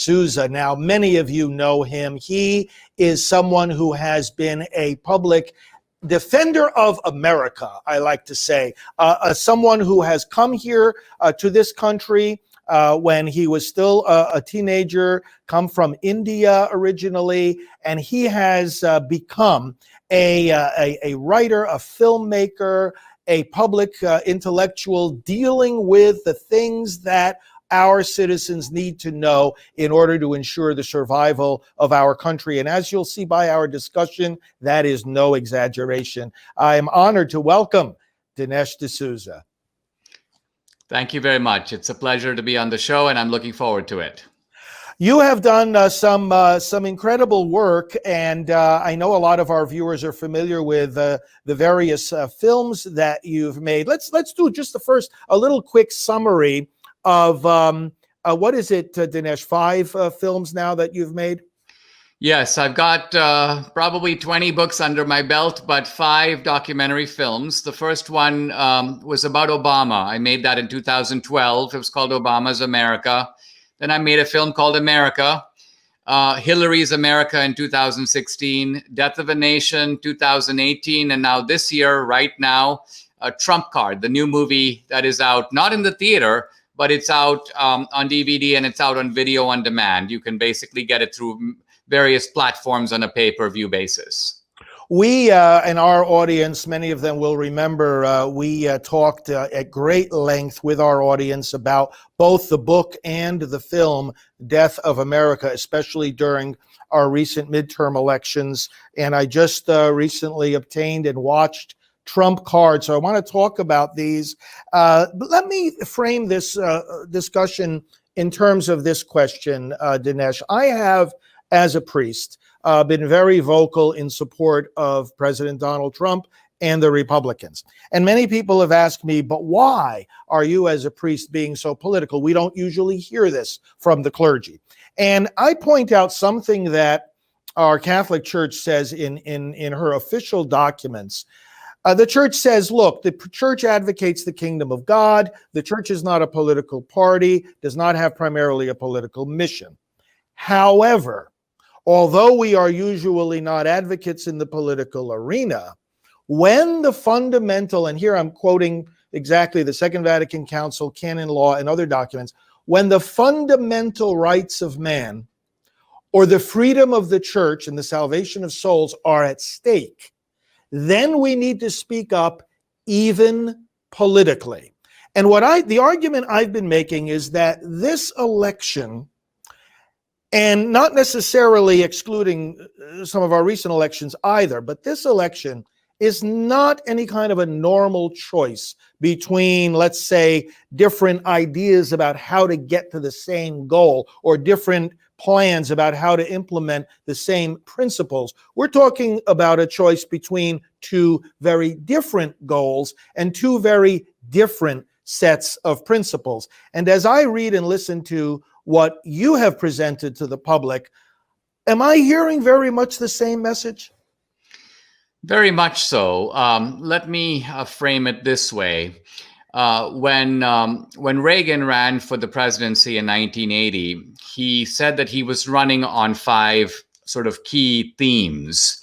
D'Souza. Now, many of you know him. He is someone who has been a public defender of America, I like to say, someone who has come here to this country when he was still a teenager, come from India originally, and he has become a writer, a filmmaker, a public intellectual dealing with the things that our citizens need to know in order to ensure the survival of our country. And as you'll see by our discussion, that is no exaggeration. I am honored to welcome Dinesh D'Souza. Thank you very much. It's a pleasure to be on the show, and I'm looking forward to it. You have done some incredible work, and I know a lot of our viewers are familiar with the various films that you've made. Let's do just a little quick summary of what is it, Dinesh? 5 films now that you've made? Yes, I've got probably 20 books under my belt, but 5 documentary films. The first one was about Obama. I made that in 2012. It was called Obama's America. Then I made a film called America, Hillary's America in 2016, Death of a Nation 2018, and now this year, right now, Trump Card, the new movie that is out, not in the theater, but it's out on DVD and it's out on video on demand. You can basically get it through various platforms on a pay-per-view basis. We, in our audience, many of them will remember, we talked at great length with our audience about both the book and the film, Death of America, especially during our recent midterm elections. And I just recently obtained and watched Trump Card. So I want to talk about these. But let me frame this discussion in terms of this question, Dinesh. I have, as a priest, been very vocal in support of President Donald Trump and the Republicans. And many people have asked me, but why are you as a priest being so political? We don't usually hear this from the clergy. And I point out something that our Catholic Church says in her official documents. The church says, look, the church advocates the kingdom of God. The church is not a political party, does not have primarily a political mission. However, although we are usually not advocates in the political arena, when the fundamental, and here I'm quoting exactly the Second Vatican Council, canon law, and other documents, when the fundamental rights of man or the freedom of the church and the salvation of souls are at stake, then we need to speak up even politically. And the argument I've been making is that this election, and not necessarily excluding some of our recent elections either, but this election is not any kind of a normal choice between, let's say, different ideas about how to get to the same goal or different plans about how to implement the same principles. We're talking about a choice between 2 very different goals and 2 very different sets of principles. And as I read and listen to what you have presented to the public, am I hearing very much the same message? Very much so. Let me frame it this way. When Reagan ran for the presidency in 1980, he said that he was running on 5 sort of key themes.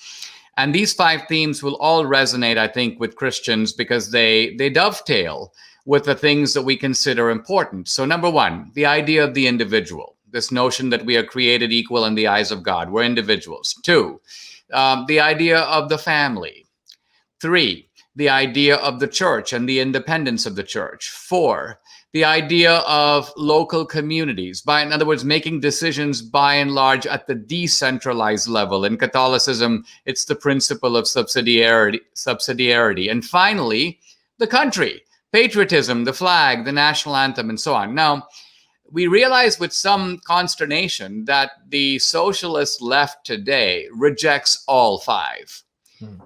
And these 5 themes will all resonate, I think, with Christians because they dovetail with the things that we consider important. So number 1, the idea of the individual, this notion that we are created equal in the eyes of God. We're individuals. 2, the idea of the family. 3, the idea of the church and the independence of the church. 4, the idea of local communities, in other words, making decisions by and large at the decentralized level. In Catholicism, it's the principle of subsidiarity. And finally, the country, patriotism, the flag, the national anthem, and so on. Now, we realize with some consternation that the socialist left today rejects all 5.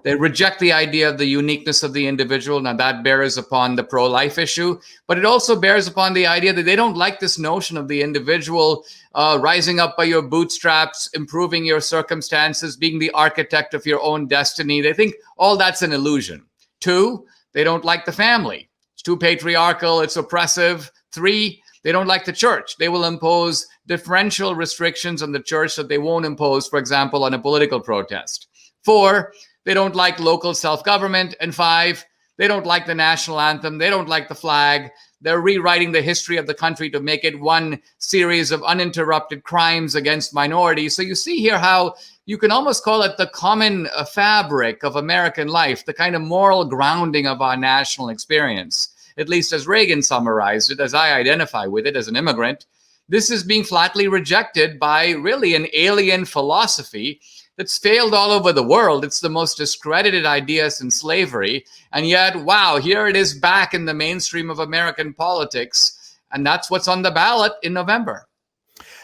They reject the idea of the uniqueness of the individual. Now that bears upon the pro-life issue, but it also bears upon the idea that they don't like this notion of the individual rising up by your bootstraps, improving your circumstances, being the architect of your own destiny. They think all that's an illusion. 2, they don't like the family. It's too patriarchal, it's oppressive. 3, They don't like the church. They will impose differential restrictions on the church that they won't impose, for example, on a political protest. 4, they don't like local self-government. And 5, they don't like the national anthem. They don't like the flag. They're rewriting the history of the country to make it one series of uninterrupted crimes against minorities. So you see here how you can almost call it the common fabric of American life, the kind of moral grounding of our national experience, at least as Reagan summarized it, as I identify with it as an immigrant. This is being flatly rejected by really an alien philosophy that's failed all over the world. It's the most discredited idea since slavery. And yet, wow, here it is back in the mainstream of American politics. And that's what's on the ballot in November.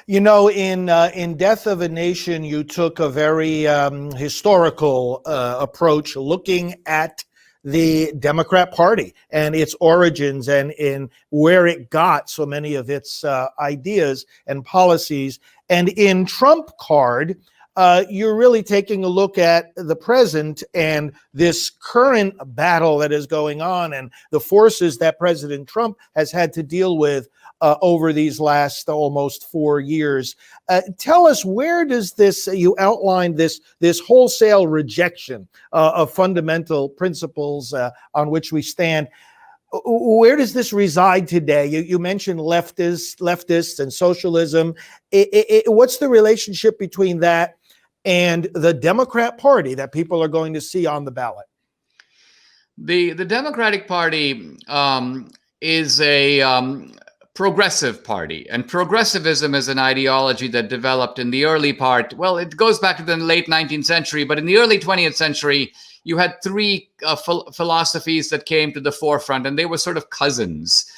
You know, in Death of a Nation, you took a very historical approach looking at the Democrat Party and its origins and in where it got so many of its ideas and policies. And in Trump Card, you're really taking a look at the present and this current battle that is going on and the forces that President Trump has had to deal with over these last almost 4 years. Tell us, where does this, you outlined this wholesale rejection of fundamental principles on which we stand. Where does this reside today? You mentioned leftists and socialism. What's the relationship between that and the Democrat Party that people are going to see on the ballot? The Democratic Party is a progressive party, and progressivism is an ideology that developed in the early part. Well, it goes back to the late 19th century, but in the early 20th century, you had 3 philosophies that came to the forefront, and they were sort of cousins.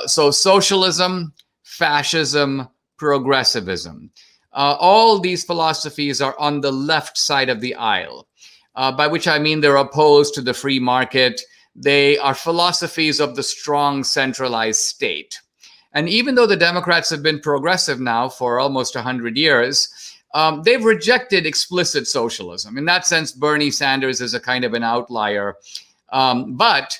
So socialism, fascism, progressivism. All these philosophies are on the left side of the aisle, by which I mean they're opposed to the free market. They are philosophies of the strong centralized state. And even though the Democrats have been progressive now for almost 100 years, they've rejected explicit socialism. In that sense, Bernie Sanders is a kind of an outlier. But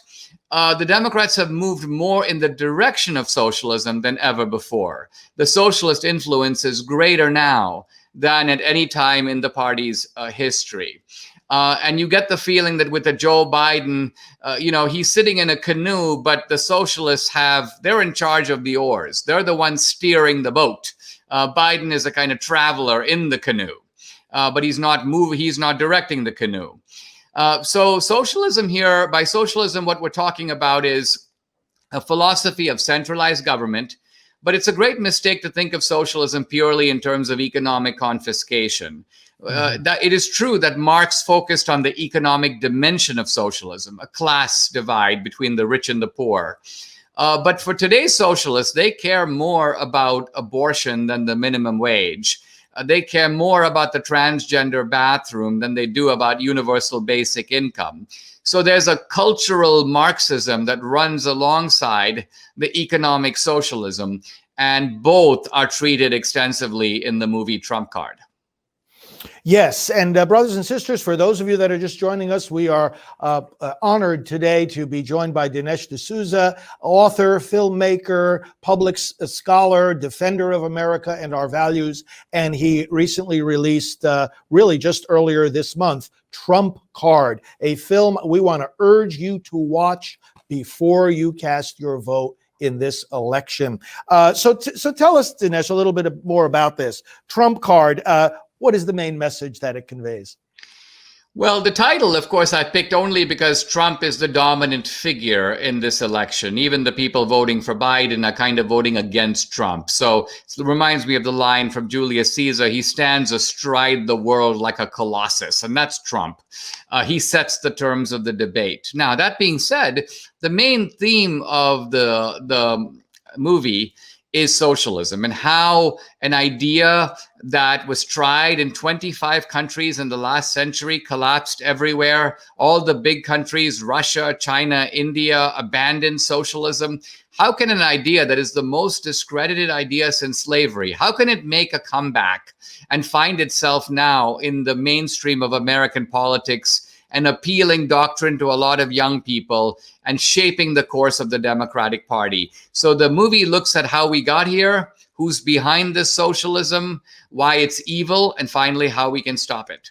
the Democrats have moved more in the direction of socialism than ever before. The socialist influence is greater now than at any time in the party's history. And you get the feeling that with the Joe Biden, he's sitting in a canoe, but the socialists they're in charge of the oars. They're the ones steering the boat. Biden is a kind of traveler in the canoe, but he's not directing the canoe. So socialism here, by socialism, what we're talking about is a philosophy of centralized government, but it's a great mistake to think of socialism purely in terms of economic confiscation. That it is true that Marx focused on the economic dimension of socialism, a class divide between the rich and the poor. But for today's socialists, they care more about abortion than the minimum wage. They care more about the transgender bathroom than they do about universal basic income. So there's a cultural Marxism that runs alongside the economic socialism, and both are treated extensively in the movie Trump Card. Yes, and brothers and sisters, for those of you that are just joining us, we are honored today to be joined by Dinesh D'Souza, author, filmmaker, public scholar, defender of America and our values, and he recently released, really just earlier this month, Trump Card, a film we want to urge you to watch before you cast your vote in this election. So tell us, Dinesh, a little bit more about this. Trump Card, what is the main message that it conveys? Well, the title, of course, I picked only because Trump is the dominant figure in this election. Even the people voting for Biden are kind of voting against Trump. So it reminds me of the line from Julius Caesar, he stands astride the world like a colossus, and that's Trump. He sets the terms of the debate. Now, that being said, the main theme of the movie is socialism, and how an idea that was tried in 25 countries in the last century collapsed everywhere. All the big countries, Russia, China, India, abandoned socialism. How can an idea that is the most discredited idea since slavery, how can it make a comeback and find itself now in the mainstream of American politics an appealing doctrine to a lot of young people and shaping the course of the Democratic Party. So the movie looks at how we got here, who's behind this socialism, why it's evil, and finally how we can stop it.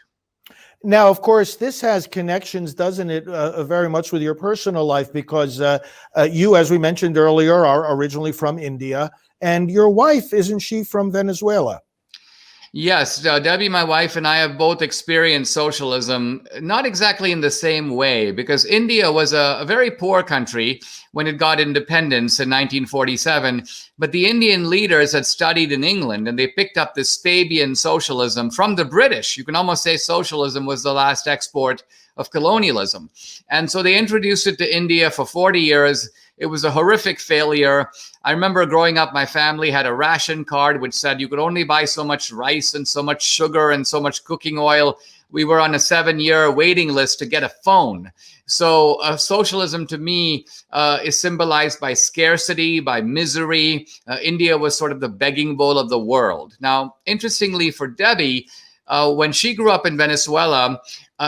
Now, of course, this has connections, doesn't it, very much with your personal life, because you, as we mentioned earlier, are originally from India, and your wife, isn't she from Venezuela? Yes, Debbie, my wife, and I have both experienced socialism, not exactly in the same way, because India was a very poor country when it got independence in 1947. But the Indian leaders had studied in England and they picked up this Fabian socialism from the British. You can almost say socialism was the last export of colonialism. And so they introduced it to India for 40 years. It was a horrific failure. I remember growing up, my family had a ration card which said you could only buy so much rice and so much sugar and so much cooking oil. We were on a 7-year waiting list to get a phone. So socialism to me is symbolized by scarcity, by misery. India was sort of the begging bowl of the world. Now, interestingly for Debbie, when she grew up in Venezuela,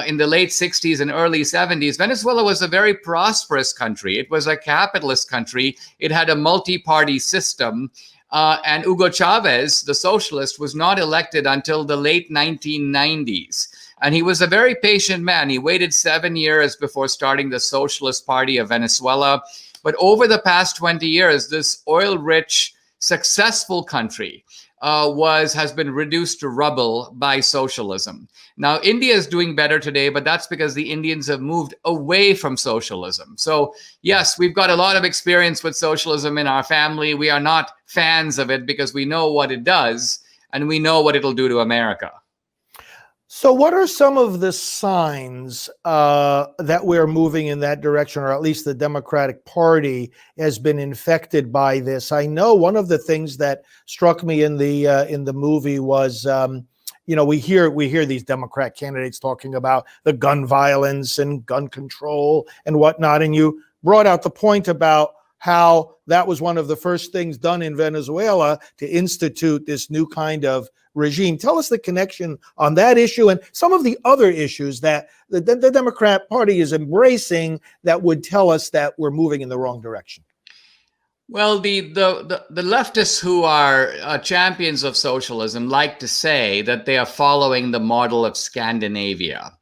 in the late 60s and early 70s, Venezuela was a very prosperous country. It was a capitalist country. It had a multi-party system. And Hugo Chavez, the socialist, was not elected until the late 1990s. And he was a very patient man. He waited 7 years before starting the Socialist Party of Venezuela. But over the past 20 years, this oil-rich, successful country has been reduced to rubble by socialism. Now, India is doing better today, but that's because the Indians have moved away from socialism. So, yes, we've got a lot of experience with socialism in our family. We are not fans of it because we know what it does and we know what it'll do to America. So what are some of the signs that we're moving in that direction, or at least the Democratic Party has been infected by this? I know one of the things that struck me in the movie was, we hear these Democrat candidates talking about the gun violence and gun control and whatnot, and you brought out the point about how that was one of the first things done in Venezuela to institute this new kind of regime. Tell us the connection on that issue and some of the other issues that the Democrat Party is embracing that would tell us that we're moving in the wrong direction. Well, the leftists who are champions of socialism like to say that they are following the model of Scandinavia,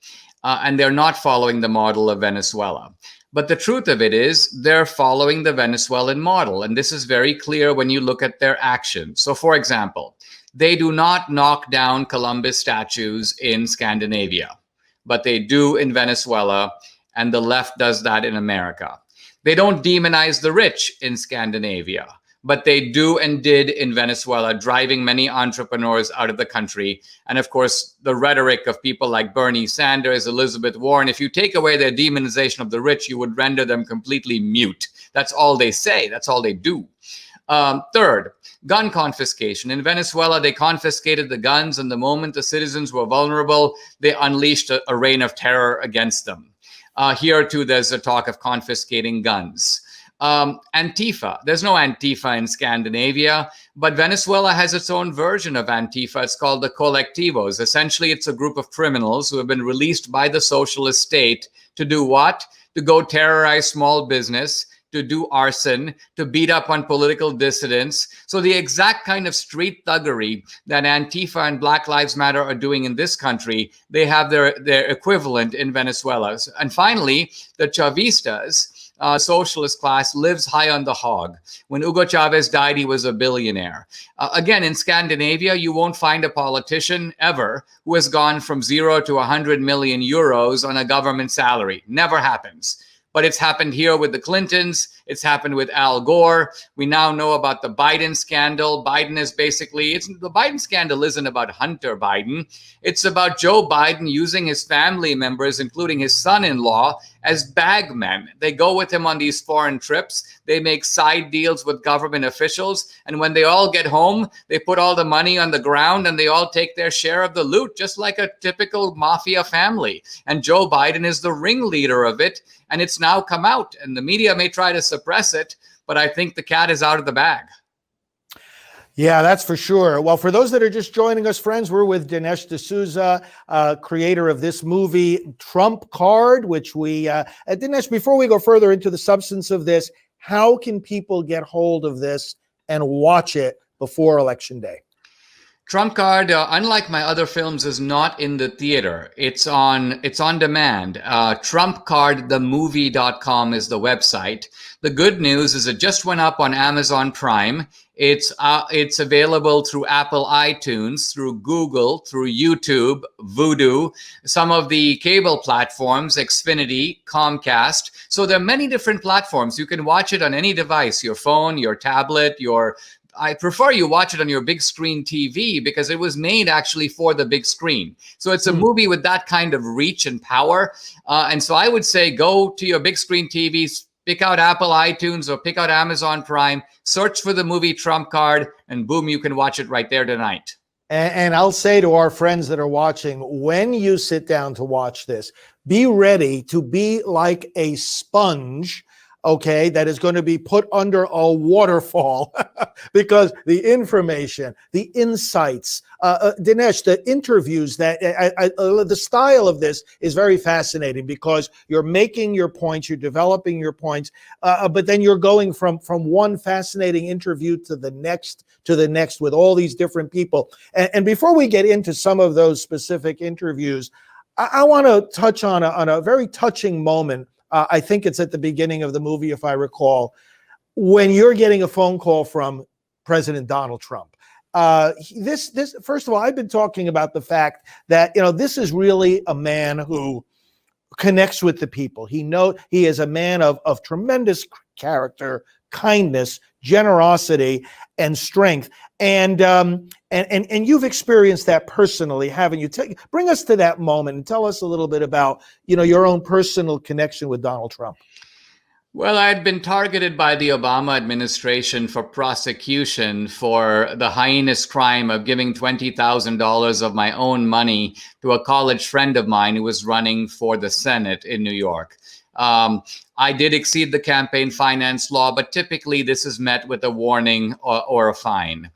and they're not following the model of Venezuela. But the truth of it is they're following the Venezuelan model, and this is very clear when you look at their actions. So, for example, they do not knock down Columbus statues in Scandinavia, but they do in Venezuela, and the left does that in America. They don't demonize the rich in Scandinavia, but they do and did in Venezuela, driving many entrepreneurs out of the country. And of course, the rhetoric of people like Bernie Sanders, Elizabeth Warren, if you take away their demonization of the rich, you would render them completely mute. That's all they say. That's all they do. Third, gun confiscation. In Venezuela, they confiscated the guns, and the moment the citizens were vulnerable, they unleashed a reign of terror against them. Here, too, there's a talk of confiscating guns. Antifa. There's no Antifa in Scandinavia, but Venezuela has its own version of Antifa. It's called the Colectivos. Essentially, it's a group of criminals who have been released by the socialist state to do what? To go terrorize small business, to do arson, to beat up on political dissidents. So the exact kind of street thuggery that Antifa and Black Lives Matter are doing in this country, they have their equivalent in Venezuela. And finally, the Chavistas, socialist class, lives high on the hog. When Hugo Chavez died, he was a billionaire. Again, in Scandinavia, you won't find a politician ever who has gone from 0 to 100 million euros on a government salary. Never happens. But it's happened here with the Clintons. It's happened with Al Gore. We now know about the Biden scandal. Biden is basically, the Biden scandal isn't about Hunter Biden. It's about Joe Biden using his family members, including his son-in-law, as bagmen. They go with him on these foreign trips. They make side deals with government officials. And when they all get home, they put all the money on the ground and they all take their share of the loot, just like a typical mafia family. And Joe Biden is the ringleader of it. And it's now come out, and the media may try to suppress it, but I think the cat is out of the bag. Yeah, that's for sure. Well, for those that are just joining us, friends, we're with Dinesh D'Souza, creator of this movie, Trump Card, which Dinesh, before we go further into the substance of this, how can people get hold of this and watch it before Election Day? Trump Card, unlike my other films, is not in the theater. It's on demand. TrumpCardTheMovie.com is the website. The good news is it just went up on Amazon Prime. It's available through Apple iTunes, through Google, through YouTube, Vudu, some of the cable platforms, Xfinity, Comcast. So there are many different platforms. You can watch it on any device, your phone, your tablet, I prefer you watch it on your big screen TV because it was made actually for the big screen. So it's a movie with that kind of reach and power. And so I would say go to your big screen TVs, pick out Apple iTunes or pick out Amazon Prime, search for the movie Trump Card, and boom, you can watch it right there tonight. And I'll say to our friends that are watching, when you sit down to watch this, be ready to be like a sponge, okay, that is going to be put under a waterfall because the information, the insights, Dinesh, the interviews, the style of this is very fascinating because you're making your points, you're developing your points, but then you're going from one fascinating interview to the next with all these different people. And before we get into some of those specific interviews, I want to touch on a very touching moment. I think it's at the beginning of the movie, if I recall, when you're getting a phone call from President Donald Trump. This first of all, I've been talking about the fact that, this is really a man who connects with the people. He is a man of tremendous character, kindness, generosity, and strength. And you've experienced that personally, haven't you? Bring us to that moment and tell us a little bit about, your own personal connection with Donald Trump. Well, I had been targeted by the Obama administration for prosecution for the heinous crime of giving $20,000 of my own money to a college friend of mine who was running for the Senate in New York. I did exceed the campaign finance law, but typically this is met with a warning or a fine.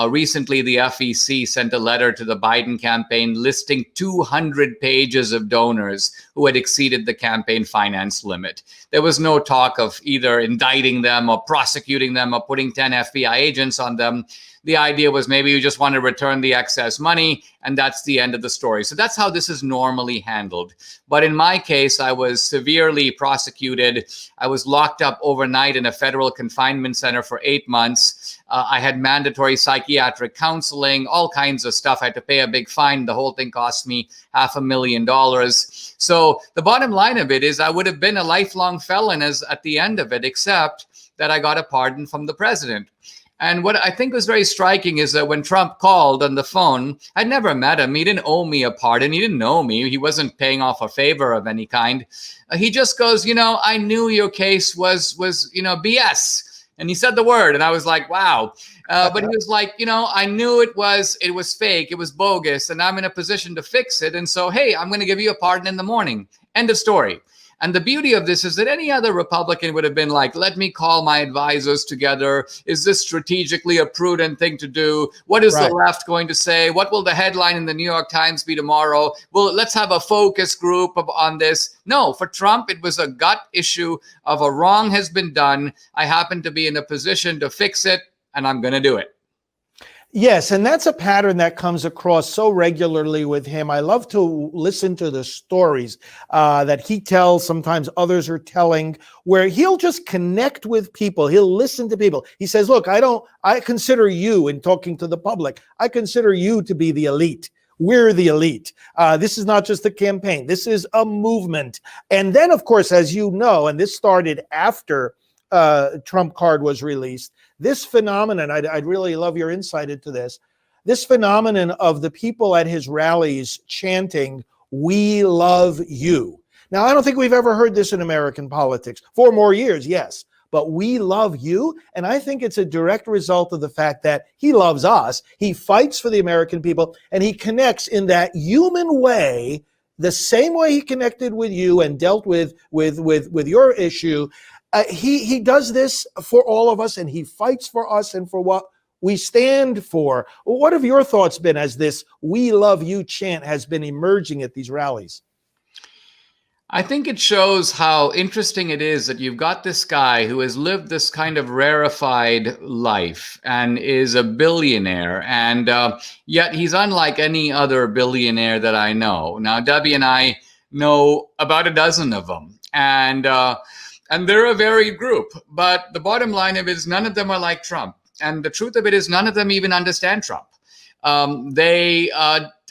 Recently, the FEC sent a letter to the Biden campaign listing 200 pages of donors who had exceeded the campaign finance limit. There was no talk of either indicting them or prosecuting them or putting 10 FBI agents on them. The idea was maybe you just want to return the excess money, and that's the end of the story. So that's how this is normally handled. But in my case, I was severely prosecuted. I was locked up overnight in a federal confinement center for 8 months. I had mandatory psychiatric counseling, all kinds of stuff. I had to pay a big fine. The whole thing cost me $500,000. So the bottom line of it is I would have been a lifelong felon at the end of it, except that I got a pardon from the president. And what I think was very striking is that when Trump called on the phone, I'd never met him. He didn't owe me a pardon. He didn't know me. He wasn't paying off a favor of any kind. He just goes, I knew your case was BS. And he said the word, and I was like, wow. But he was like, I knew it was fake. It was bogus, and I'm in a position to fix it. And so, hey, I'm going to give you a pardon in the morning. End of story. And the beauty of this is that any other Republican would have been like, let me call my advisors together. Is this strategically a prudent thing to do? What is the left going to say? What will the headline in the New York Times be tomorrow? Well, let's have a focus group on this. No, for Trump, it was a gut issue of a wrong has been done. I happen to be in a position to fix it, and I'm going to do it. Yes, and that's a pattern that comes across so regularly with him. I love to listen to the stories that he tells, sometimes others are telling, where he'll just connect with people. He'll listen to people. He says, look, I consider you, in talking to the public, I consider you to be the elite. We're the elite. This is not just a campaign. This is a movement. And then, of course, as you know, and this started after Trump Card was released, this phenomenon, I'd really love your insight into this phenomenon of the people at his rallies chanting, "We love you." Now, I don't think we've ever heard this in American politics. 4 more years, yes, but "we love you." And I think it's a direct result of the fact that he loves us. He fights for the American people, and he connects in that human way, the same way he connected with you and dealt with your issue. He does this for all of us, and he fights for us and for what we stand for. What have your thoughts been as this "We Love You" chant has been emerging at these rallies? I think it shows how interesting it is that you've got this guy who has lived this kind of rarefied life and is a billionaire, and yet he's unlike any other billionaire that I know. Now, Debbie and I know about a dozen of them, and they're a varied group. But the bottom line of it is none of them are like Trump, and the truth of it is none of them even understand Trump. They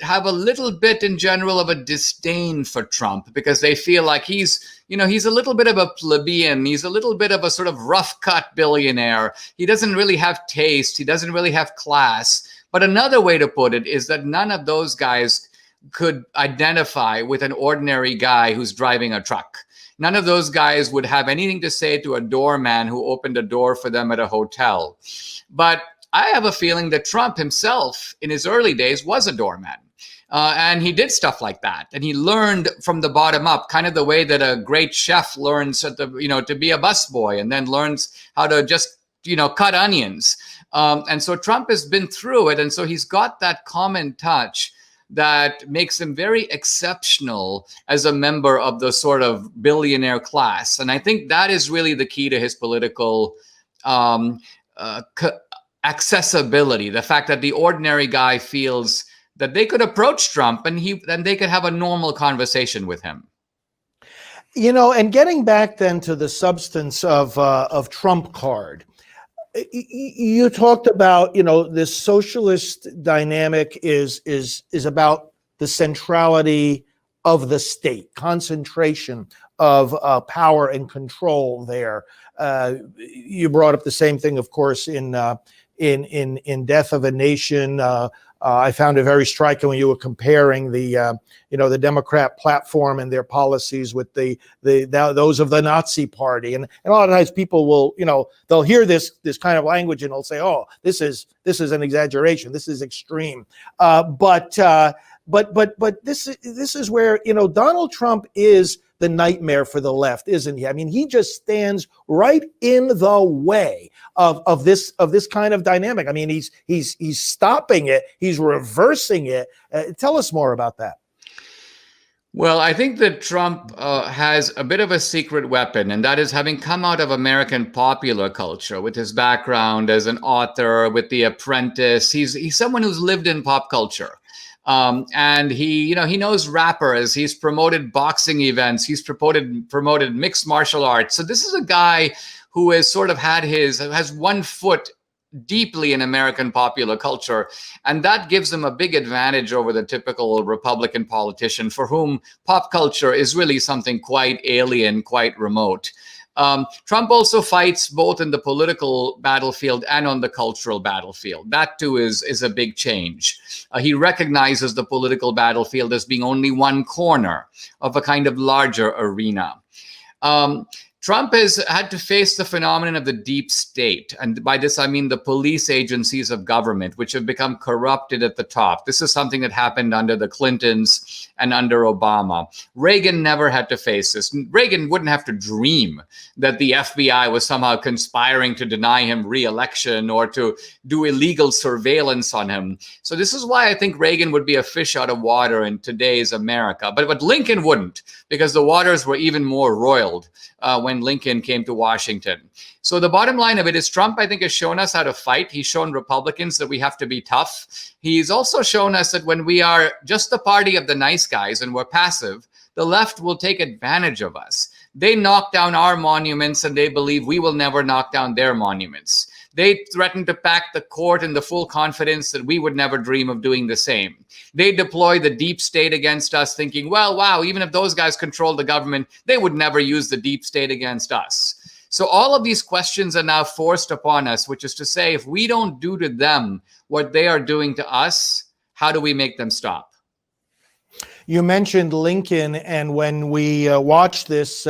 have a little bit in general of a disdain for Trump because they feel like he's a little bit of a plebeian. He's a little bit of a sort of rough cut billionaire. He doesn't really have taste. He doesn't really have class. But another way to put it is that none of those guys could identify with an ordinary guy who's driving a truck. None of those guys would have anything to say to a doorman who opened a door for them at a hotel. But I have a feeling that Trump himself in his early days was a doorman. And he did stuff like that. And he learned from the bottom up, kind of the way that a great chef learns to be a busboy and then learns how to just, cut onions. And so Trump has been through it. And so he's got that common touch that makes him very exceptional as a member of the sort of billionaire class. And I think that is really the key to his political accessibility, the fact that the ordinary guy feels that they could approach Trump and they could have a normal conversation with him. And getting back then to the substance of Trump card, you talked about, this socialist dynamic is about the centrality of the state, concentration of power and control there. You brought up the same thing, of course, in Death of a Nation. I found it very striking when you were comparing the Democrat platform and their policies with those of the Nazi Party, and a lot of times people will, they'll hear this kind of language and they'll say, "Oh, this is an exaggeration. This is extreme." But this is where Donald Trump is the nightmare for the left, isn't he? I mean, he just stands right in the way of this kind of dynamic. I mean, he's stopping it. He's reversing it. Tell us more about that. Well, I think that Trump has a bit of a secret weapon, and that is having come out of American popular culture with his background as an author, with The Apprentice. He's someone who's lived in pop culture. And he knows rappers. He's promoted boxing events. He's promoted mixed martial arts. So this is a guy who has sort of has one foot deeply in American popular culture. And that gives him a big advantage over the typical Republican politician for whom pop culture is really something quite alien, quite remote. Trump also fights both in the political battlefield and on the cultural battlefield. That too is a big change. He recognizes the political battlefield as being only one corner of a kind of larger arena. Trump has had to face the phenomenon of the deep state. And by this, I mean the police agencies of government, which have become corrupted at the top. This is something that happened under the Clintons and under Obama. Reagan never had to face this. Reagan wouldn't have to dream that the FBI was somehow conspiring to deny him re-election or to do illegal surveillance on him. So this is why I think Reagan would be a fish out of water in today's America. But Lincoln wouldn't, because the waters were even more roiled when Lincoln came to Washington. So the bottom line of it is Trump, I think, has shown us how to fight. He's shown Republicans that we have to be tough. He's also shown us that when we are just the party of the nice guys and we're passive, the left will take advantage of us. They knock down our monuments and they believe we will never knock down their monuments. They threaten to pack the court in the full confidence that we would never dream of doing the same. They deploy the deep state against us thinking, well, wow, even if those guys control the government, they would never use the deep state against us. So all of these questions are now forced upon us, which is to say, if we don't do to them what they are doing to us, how do we make them stop? You mentioned Lincoln, and when we watch this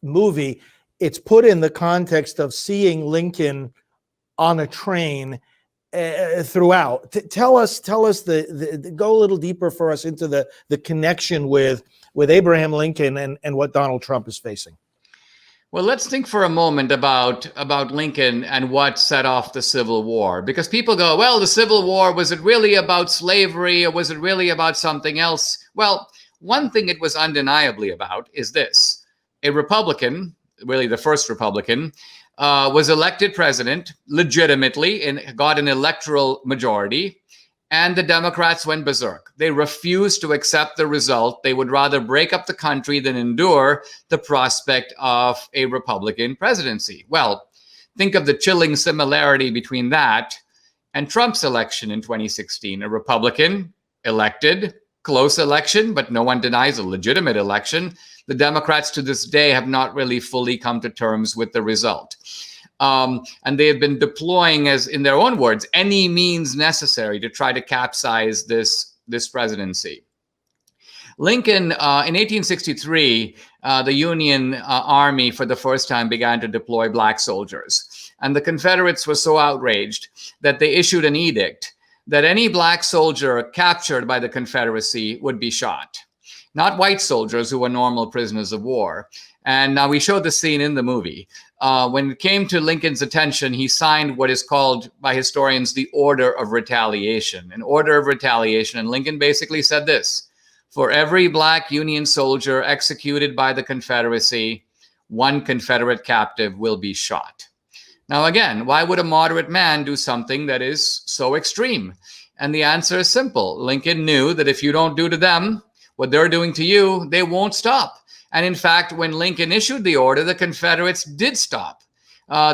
movie, it's put in the context of seeing Lincoln on a train throughout. Tell us go a little deeper for us into the connection with Abraham Lincoln and what Donald Trump is facing. Well, let's think for a moment about Lincoln and what set off the Civil War. Because people go, well, the Civil War, was it really about slavery or was it really about something else? Well, one thing it was undeniably about is this. A Republican, really the first Republican, was elected president legitimately and got an electoral majority. And the Democrats went berserk. They refused to accept the result. They would rather break up the country than endure the prospect of a Republican presidency. Well, think of the chilling similarity between that and Trump's election in 2016. A Republican elected, close election, but no one denies a legitimate election. The Democrats to this day have not really fully come to terms with the result. And they have been deploying, as in their own words, any means necessary to try to capsize this presidency. Lincoln, in 1863, the Union Army for the first time began to deploy black soldiers. And the Confederates were so outraged that they issued an edict that any black soldier captured by the Confederacy would be shot. Not white soldiers who were normal prisoners of war. And now we showed the scene in the movie. When it came to Lincoln's attention, he signed what is called by historians the Order of Retaliation, an order of retaliation. And Lincoln basically said this: for every black Union soldier executed by the Confederacy, one Confederate captive will be shot. Now, again, why would a moderate man do something that is so extreme? And the answer is simple. Lincoln knew that if you don't do to them what they're doing to you, they won't stop. And in fact, when Lincoln issued the order, the Confederates did stop.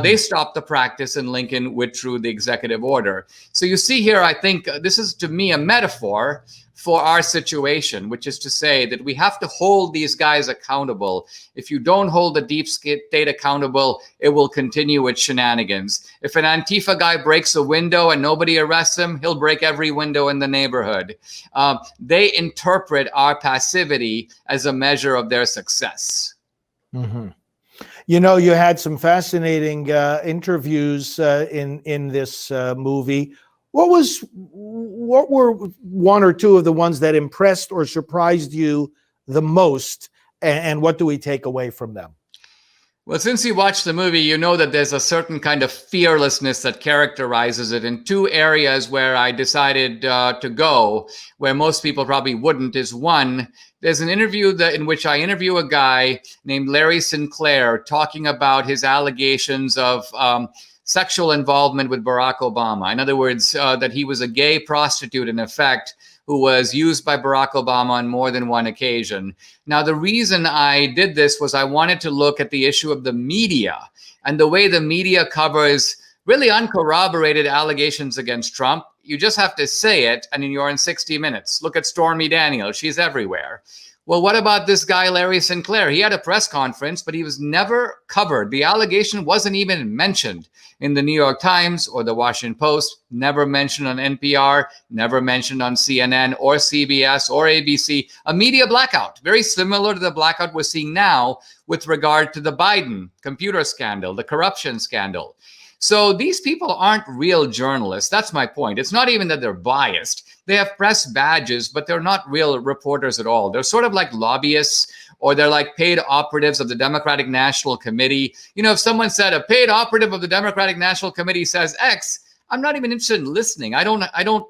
They stopped the practice and Lincoln withdrew the executive order. So you see here, I think this is to me a metaphor for our situation, which is to say that we have to hold these guys accountable. If you don't hold the deep state accountable, it will continue its shenanigans. If an Antifa guy breaks a window and nobody arrests him, he'll break every window in the neighborhood. They interpret our passivity as a measure of their success. Mm-hmm. You know, you had some fascinating interviews in this movie. What were one or two of the ones that impressed or surprised you the most, and what do we take away from them? Well, since you watched the movie, you know that there's a certain kind of fearlessness that characterizes it. In two areas where I decided to go, where most people probably wouldn't, is one, there's an interview in which I interview a guy named Larry Sinclair talking about his allegations of sexual involvement with Barack Obama. In other words, that he was a gay prostitute, in effect, who was used by Barack Obama on more than one occasion. Now, the reason I did this was I wanted to look at the issue of the media and the way the media covers really uncorroborated allegations against Trump. You just have to say it, and you're in 60 Minutes. Look at Stormy Daniels. She's everywhere. Well, what about this guy, Larry Sinclair? He had a press conference, but he was never covered. The allegation wasn't even mentioned in the New York Times or the Washington Post, never mentioned on NPR, never mentioned on CNN or CBS or ABC. A media blackout, very similar to the blackout we're seeing now with regard to the Biden computer scandal, the corruption scandal. So these people aren't real journalists. That's my point. It's not even that they're biased. They have press badges, but they're not real reporters at all. They're sort of like lobbyists, or they're like paid operatives of the Democratic National Committee. You know, if someone said a paid operative of the Democratic National Committee says X, I'm not even interested in listening. I don't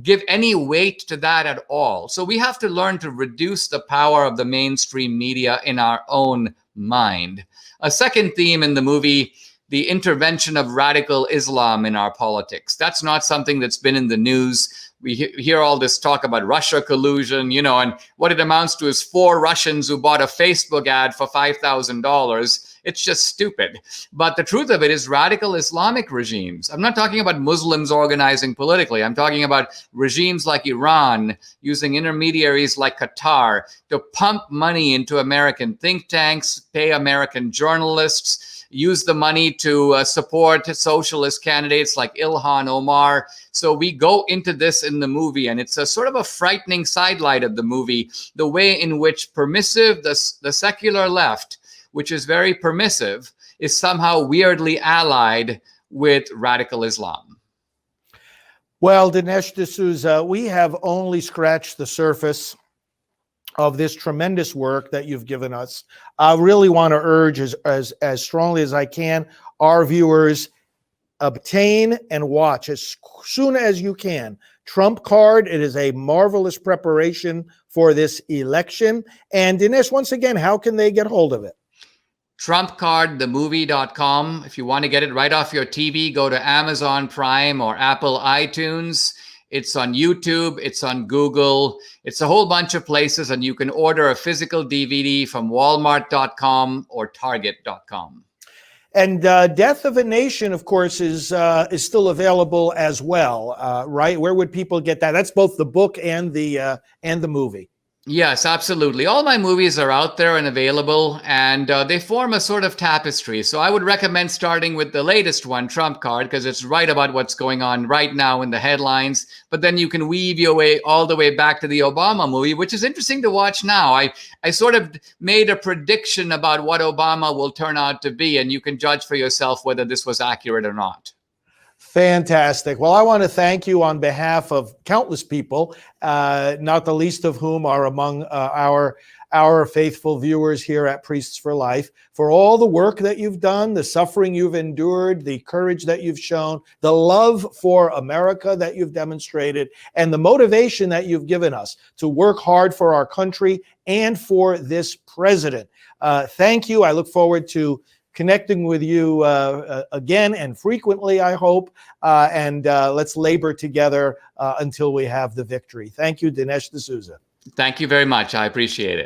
give any weight to that at all. So we have to learn to reduce the power of the mainstream media in our own mind. A second theme in the movie, the intervention of radical Islam in our politics. That's not something that's been in the news. We hear all this talk about Russia collusion, you know, and what it amounts to is 4 Russians who bought a Facebook ad for $5,000. It's just stupid. But the truth of it is radical Islamic regimes. I'm not talking about Muslims organizing politically. I'm talking about regimes like Iran using intermediaries like Qatar to pump money into American think tanks, pay American journalists, use the money to support socialist candidates like Ilhan Omar. So we go into this in the movie, and it's a sort of a frightening sidelight of the movie, the way in which permissive, the secular left, which is very permissive, is somehow weirdly allied with radical Islam. Well, Dinesh D'Souza, we have only scratched the surface of this tremendous work that you've given us. I really want to urge as strongly as I can, our viewers, obtain and watch as soon as you can Trump Card. It is a marvelous preparation for this election. And Dinesh, once again, how can they get hold of it? TrumpCardTheMovie.com. If you want to get it right off your TV, go to Amazon Prime or Apple iTunes. It's on YouTube. It's on Google. It's a whole bunch of places, and you can order a physical DVD from Walmart.com or Target.com. And Death of a Nation, of course, is still available as well, right? Where would people get that? That's both the book and the movie. Yes, absolutely. All my movies are out there and available, and they form a sort of tapestry. So I would recommend starting with the latest one, Trump Card, because it's right about what's going on right now in the headlines. But then you can weave your way all the way back to the Obama movie, which is interesting to watch now. I sort of made a prediction about what Obama will turn out to be, and you can judge for yourself whether this was accurate or not. Fantastic. Well, I want to thank you on behalf of countless people, not the least of whom are among our faithful viewers here at Priests for Life, for all the work that you've done, the suffering you've endured, the courage that you've shown, the love for America that you've demonstrated, and the motivation that you've given us to work hard for our country and for this president. Thank you. I look forward to connecting with you again and frequently, I hope, and let's labor together until we have the victory. Thank you, Dinesh D'Souza. Thank you very much. I appreciate it.